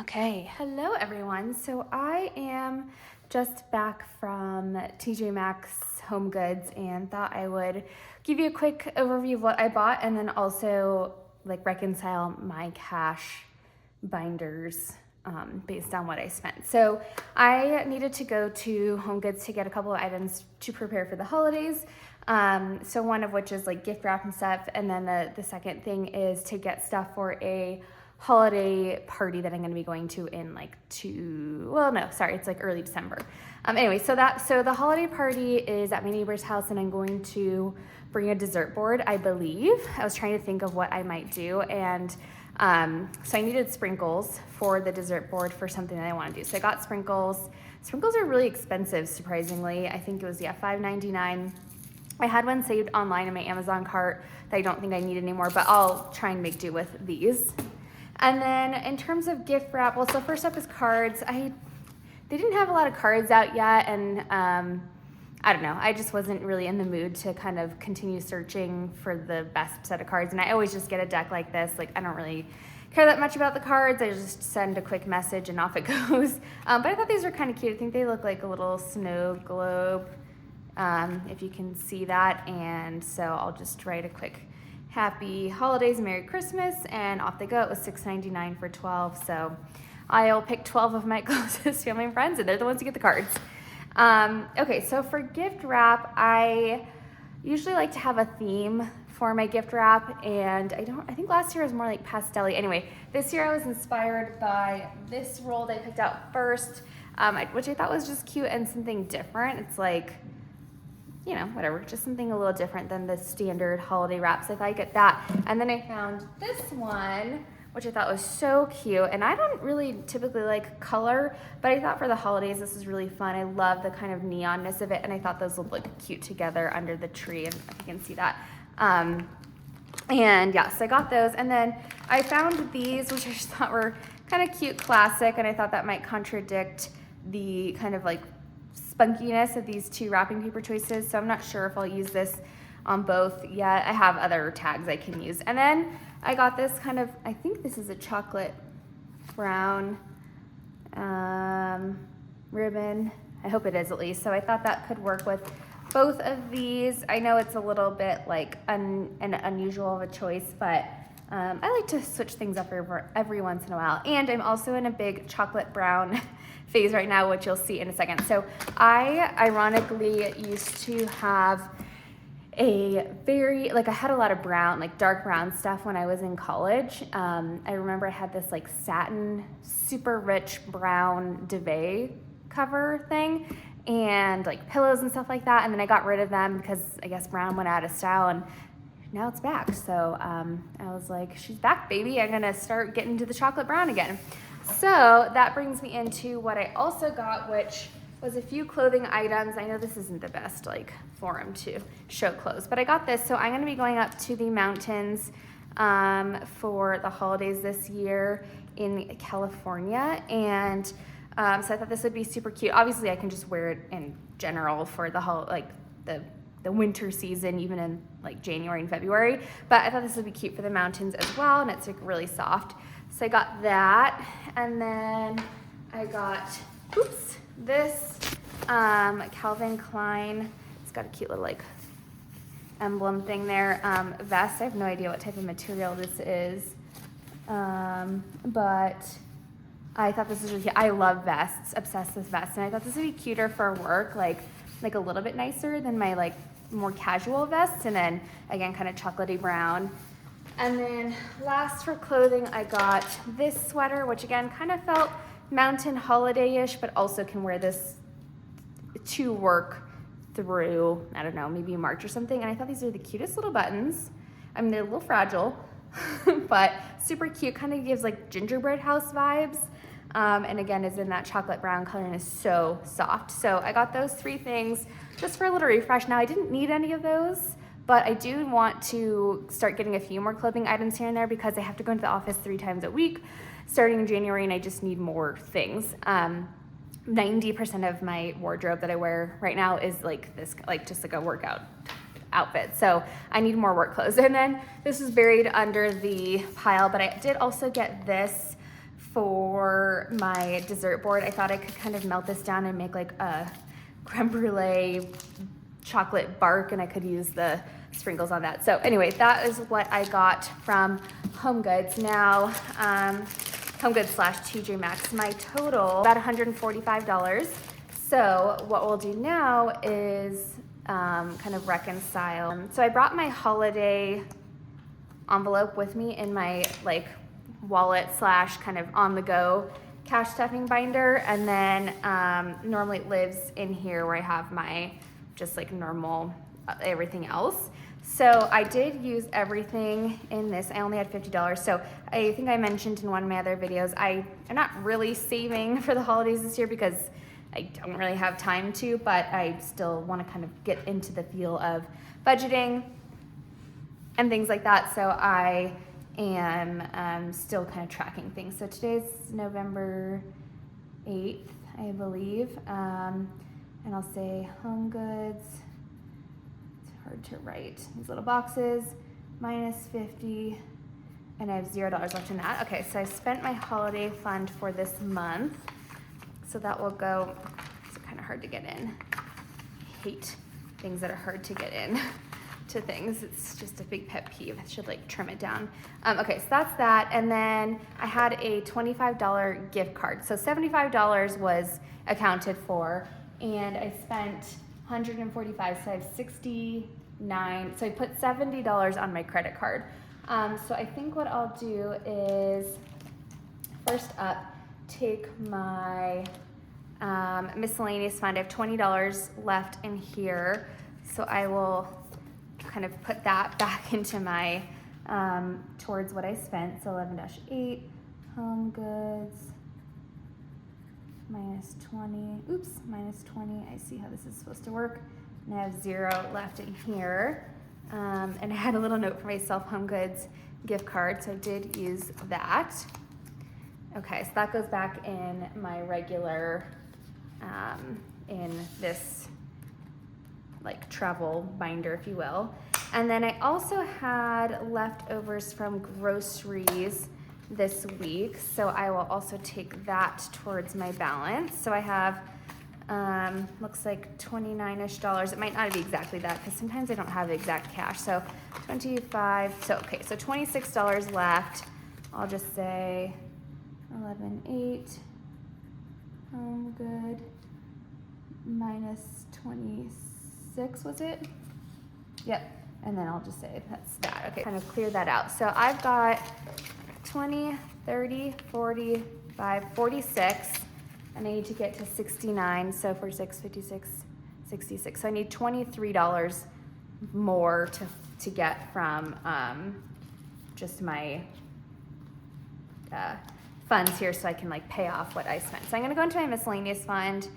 Okay, hello everyone. So I am just back from TJ Maxx Home Goods and thought I would give you a quick overview of what I bought and then also like reconcile my cash binders based on what I spent. So I needed to go to Home Goods to get a couple of items to prepare for the holidays. So one of which is like gift wrap and stuff, and then the second thing is to get stuff for a holiday party that I'm going to be going to in it's like early December. Anyway, so the holiday party is at my neighbor's house and I'm going to bring a dessert board, I believe. I was trying to think of what I might do, and so I needed sprinkles for the dessert board for something that I want to do. So I got sprinkles. Sprinkles are really expensive, surprisingly. I think it was $5.99. I had one saved online in my Amazon cart that I don't think I need anymore, but I'll try and make do with these. And then in terms of gift wrap, well, so first up is cards. They didn't have a lot of cards out yet, and I don't know, I just wasn't really in the mood to kind of continue searching for the best set of cards. And I always just get a deck like this. Like, I don't really care that much about the cards. I just send a quick message and off it goes. But I thought these were kind of cute. I think they look like a little snow globe, if you can see that. And so I'll just write a quick Happy Holidays, Merry Christmas, and off they go. It was $6.99 for 12, so I'll pick 12 of my closest family and friends, and they're the ones who get the cards. Okay, so for gift wrap, I usually like to have a theme for my gift wrap, and I think last year was more like pastel-y. Anyway, this year I was inspired by this roll that I picked out first, which I thought was just cute and something different. It's like, you know, whatever, just something a little different than the standard holiday wraps. I thought I'd get that. And then I found this one, which I thought was so cute. And I don't really typically like color, but I thought for the holidays, this is really fun. I love the kind of neonness of it. And I thought those would look cute together under the tree, if you can see that. And yeah, so I got those. And then I found these, which I just thought were kind of cute, classic. And I thought that might contradict the kind of like spunkiness of these two wrapping paper choices, so I'm not sure if I'll use this on both yet. I have other tags I can use. And then I got this kind of, I think this is a chocolate brown ribbon. I hope it is at least. So I thought that could work with both of these. I know it's a little bit like an unusual of a choice, but I like to switch things up every once in a while. And I'm also in a big chocolate brown phase right now, which you'll see in a second. So I ironically used to have I had a lot of brown, like dark brown stuff when I was in college. I remember I had this like satin, super rich brown duvet cover thing and like pillows and stuff like that. And then I got rid of them because I guess brown went out of style, and now it's back. So I was like, she's back, baby. I'm gonna start getting into the chocolate brown again. So that brings me into what I also got, which was a few clothing items. I know this isn't the best like forum to show clothes, but I got this. So I'm gonna be going up to the mountains for the holidays this year in California. And so I thought this would be super cute. Obviously I can just wear it in general for the winter season, even in like January and February, but I thought this would be cute for the mountains as well, and it's like really soft. So I got that, and then I got, this Calvin Klein. It's got a cute little like emblem thing there. Vest. I have no idea what type of material this is, but I thought this was really cute. I love vests, obsessed with vests, and I thought this would be cuter for work, like a little bit nicer than my like more casual vests, and then again kind of chocolatey brown. And then last for clothing, I got this sweater, which again kind of felt mountain holiday-ish, but also can wear this to work through, I don't know, maybe March or something. And I thought these are the cutest little buttons. I mean, they're a little fragile, but super cute. Kind of gives like gingerbread house vibes. And again, is in that chocolate brown color and is so soft. So I got those three things just for a little refresh. Now I didn't need any of those, but I do want to start getting a few more clothing items here and there because I have to go into the office 3 times a week starting in January, and I just need more things. 90% of my wardrobe that I wear right now is like this, like just like a workout outfit. So I need more work clothes. And then this is buried under the pile, but I did also get this for my dessert board. I thought I could kind of melt this down and make like a creme brulee chocolate bark, and I could use the sprinkles on that. So anyway, that is what I got from Home Goods. Now, Home Goods / TJ Maxx. My total, about $145. So what we'll do now is kind of reconcile. So I brought my holiday envelope with me in my like wallet / kind of on the go cash stuffing binder, and then normally it lives in here where I have my just like normal everything else. So I did use everything in this. I only had $50. So I think I mentioned in one of my other videos, I'm not really saving for the holidays this year because I don't really have time to, but I still want to kind of get into the feel of budgeting and things like that. So I am still kind of tracking things. So today's November 8th, I believe. And I'll say Home Goods. It's hard to write. These little boxes, minus 50, and I have $0 left in that. Okay, so I spent my holiday fund for this month. So that will go, it's kind of hard to get in. I hate things that are hard to get in to things. It's just a big pet peeve. I should like trim it down. Okay, so that's that. And then I had a $25 gift card. So $75 was accounted for, and I spent $145, so I have $69. So I put $70 on my credit card. So I think what I'll do is, first up, take my miscellaneous fund. I have $20 left in here, so I will kind of put that back into my, towards what I spent. So 11-8, Home Goods, minus 20, oops, minus 20. I see how this is supposed to work. And I have $0 left in here. And I had a little note for myself, Home Goods gift card, so I did use that. Okay, so that goes back in my regular, in this like travel binder, if you will. And then I also had leftovers from groceries this week, so I will also take that towards my balance. So I have, looks like $29-ish. It might not be exactly that because sometimes I don't have exact cash. So 25, so okay, so $26 left. I'll just say 11.8, Home Good, minus 26, was it? Yep, and then I'll just say that's that. Okay, kind of clear that out. So I've got 20, 30, 45, 46, and I need to get to 69, so 46, 56, 66. So I need $23 more to get from just my funds here, so I can like pay off what I spent. So I'm gonna go into my miscellaneous fund.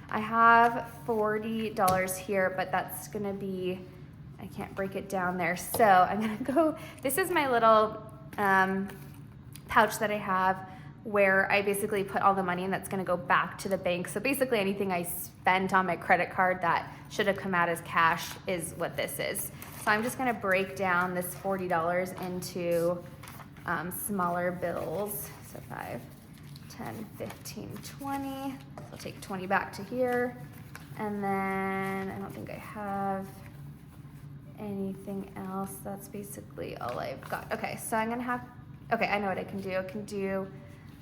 I have $40 here, but that's gonna be, I can't break it down there. So I'm gonna go, this is my little pouch that I have where I basically put all the money in that's gonna go back to the bank. So basically anything I spent on my credit card that should have come out as cash is what this is. So I'm just gonna break down this $40 into smaller bills. So 5, 10, 15, 20. So I'll take 20 back to here. And then I don't think I have anything else. That's basically all I've got. Okay, so I'm gonna have, okay, I know what I can do. I can do,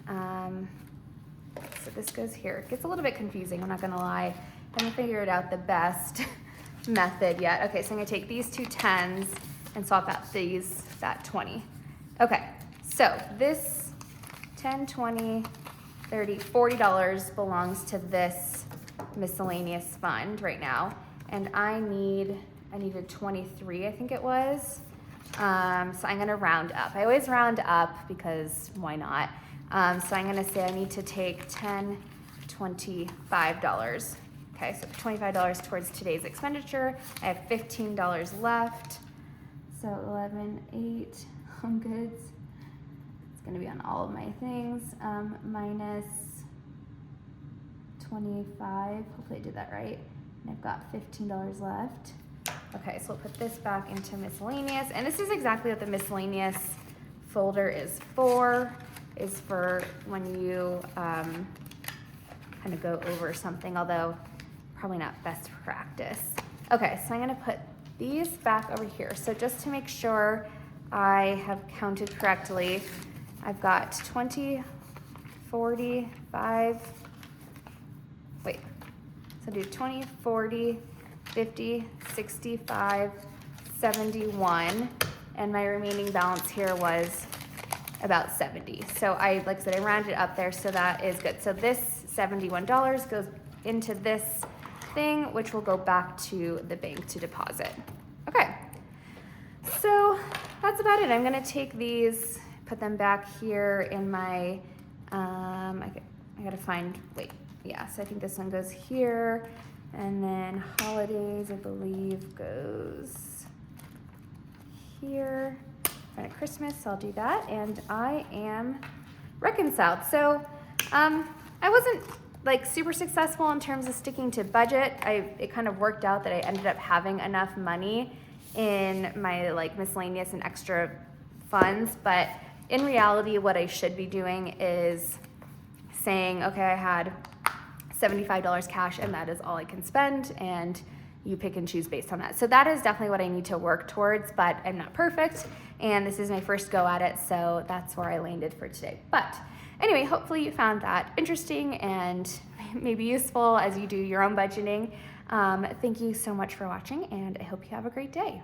so this goes here. It gets a little bit confusing, I'm not gonna lie. I haven't figured out the best method yet. Okay, so I'm gonna take these two 10s and swap out these, that 20. Okay, so this 10, 20, 30, $40 belongs to this miscellaneous fund right now. And I needed 23, I think it was. So I'm gonna round up. I always round up because why not? So I'm gonna say I need to take $10, $25. Okay, so $25 towards today's expenditure. I have $15 left. So 11.8, Home Goods. Going to be on all of my things, minus 25, hopefully I did that right, and I've got $15 left. Okay, so we'll put this back into miscellaneous, and this is exactly what the miscellaneous folder is for. is for when you kind of go over something, although probably not best practice. Okay, so I'm gonna put these back over here. So just to make sure I have counted correctly, I've got 20, 40, 5, wait, so do 20, 40, 50, 65, 71, and my remaining balance here was about 70. So like I said, I rounded up there, so that is good. So this $71 goes into this thing, which will go back to the bank to deposit. Okay, so that's about it. I'm gonna take these, put them back here in my, I gotta find, wait, yeah, so I think this one goes here, and then holidays, I believe, goes here. At Christmas, so I'll do that, and I am reconciled. So I wasn't like super successful in terms of sticking to budget. It kind of worked out that I ended up having enough money in my like miscellaneous and extra funds, but in reality what I should be doing is saying, okay, I had $75 cash and that is all I can spend, and you pick and choose based on that. So that is definitely what I need to work towards, but I'm not perfect, and this is my first go at it, so that's where I landed for today. But anyway, hopefully you found that interesting and maybe useful as you do your own budgeting. Thank you so much for watching, and I hope you have a great day.